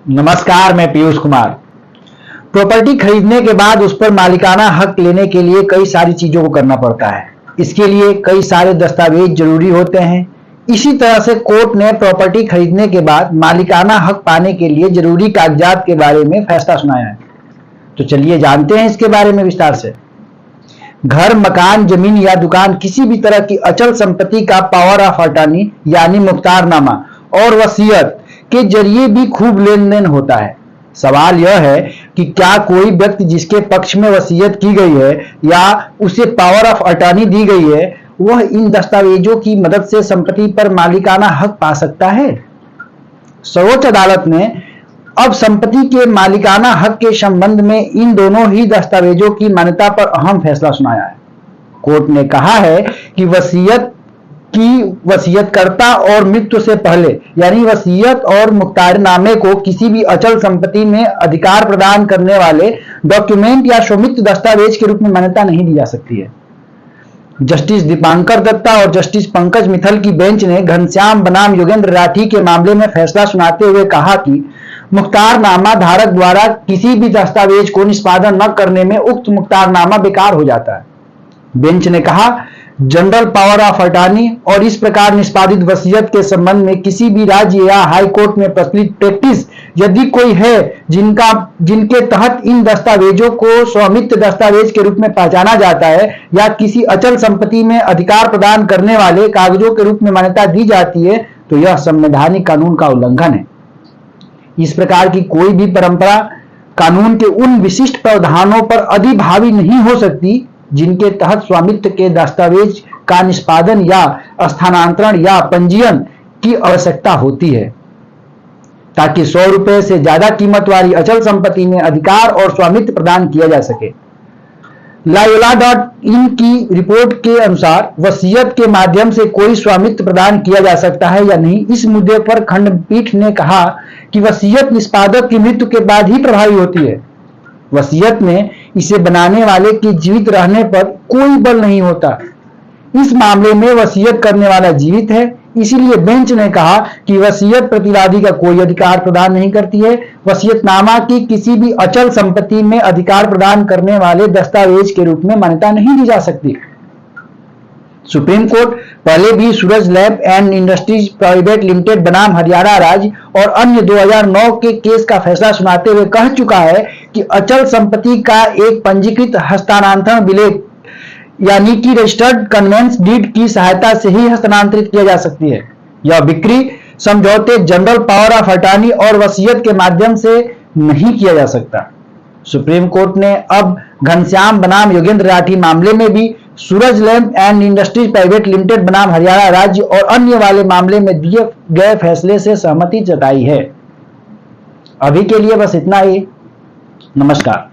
नमस्कार, मैं पीयूष कुमार। प्रॉपर्टी खरीदने के बाद उस पर मालिकाना हक लेने के लिए कई सारी चीजों को करना पड़ता है। इसके लिए कई सारे दस्तावेज जरूरी होते हैं। इसी तरह से कोर्ट ने प्रॉपर्टी खरीदने के बाद मालिकाना हक पाने के लिए जरूरी कागजात के बारे में फैसला सुनाया है। तो चलिए जानते हैं इसके बारे में विस्तार से। घर, मकान, जमीन या दुकान, किसी भी तरह की अचल संपत्ति का पावर ऑफ अटॉर्नी यानी मुख्तारनामा और वसीयत के जरिए भी खूब लेन देन होता है। सवाल यह है कि क्या कोई व्यक्ति जिसके पक्ष में वसीयत की गई है या उसे पावर ऑफ अटॉर्नी दी गई है, वह इन दस्तावेजों की मदद से संपत्ति पर मालिकाना हक पा सकता है। सर्वोच्च अदालत ने अब संपत्ति के मालिकाना हक के संबंध में इन दोनों ही दस्तावेजों की मान्यता पर अहम फैसला सुनाया है। कोर्ट ने कहा है कि वसीयतकर्ता और मृत्यु से पहले यानी वसीयत और मुख्तारनामे को किसी भी अचल संपत्ति में अधिकार प्रदान करने वाले डॉक्यूमेंट या स्वामित्व दस्तावेज के रूप में मान्यता नहीं दी जा सकती है। जस्टिस दीपांकर दत्ता और जस्टिस पंकज मित्तल की बेंच ने घनश्याम बनाम योगेंद्र राठी के मामले में फैसला सुनाते हुए कहा कि मुख्तारनामा धारक द्वारा किसी भी दस्तावेज को निष्पादन न करने में उक्त मुख्तारनामा बेकार हो जाता है। बेंच ने कहा, जनरल पावर ऑफ अटॉर्नी और इस प्रकार निष्पादित वसीयत के संबंध में किसी भी राज्य या हाई कोर्ट में प्रचलित प्रैक्टिस यदि कोई है जिनके तहत इन दस्तावेजों को स्वामित्व दस्तावेज के रूप में पहचाना जाता है या किसी अचल संपत्ति में अधिकार प्रदान करने वाले कागजों के रूप में मान्यता दी जाती है, तो यह संवैधानिक कानून का उल्लंघन है। इस प्रकार की कोई भी परंपरा कानून के उन विशिष्ट प्रावधानों पर अधिभावी नहीं हो सकती जिनके तहत स्वामित्व के दस्तावेज का निष्पादन या स्थानांतरण या पंजीयन की आवश्यकता होती है, ताकि 100 रुपए से ज्यादा कीमत वाली अचल संपत्ति में अधिकार और स्वामित्व प्रदान किया जा सके। Loyola.in की रिपोर्ट के अनुसार वसीयत के माध्यम से कोई स्वामित्व प्रदान किया जा सकता है या नहीं, इस मुद्दे पर खंडपीठ ने कहा कि वसीयत निष्पादक की मृत्यु के बाद ही प्रभावी होती है। वसीयत में इसे बनाने वाले के जीवित रहने पर कोई बल नहीं होता। इस मामले में वसीयत करने वाला जीवित है, इसीलिए बेंच ने कहा कि वसीयत प्रतिवादी का कोई अधिकार प्रदान नहीं करती है। वसीयतनामा की किसी भी अचल संपत्ति में अधिकार प्रदान करने वाले दस्तावेज के रूप में मान्यता नहीं दी जा सकती। सुप्रीम कोर्ट पहले भी Suraj Lab and Industries Private Limited बनाम हरियाणा राज्य और अन्य 2009 के केस का फैसला सुनाते हुए कह चुका है कि अचल संपत्ति का एक पंजीकृत हस्तांतरण विलेख यानी कि रजिस्टर्ड कन्वेंस डीड की सहायता से ही हस्तांतरित किया जा सकती है। यह बिक्री, समझौते, जनरल पावर ऑफ अटॉर्नी और वसीयत के माध्यम से नहीं किया जा सकता। सुप्रीम कोर्ट ने अब घनश्याम बनाम योगेंद्र राठी मामले में भी Suraj Lab and Industries Private Limited बनाम हरियाणा राज्य और अन्य वाले मामले में दिए गए फैसले से सहमति जताई है। अभी के लिए बस इतना ही। नमस्कार।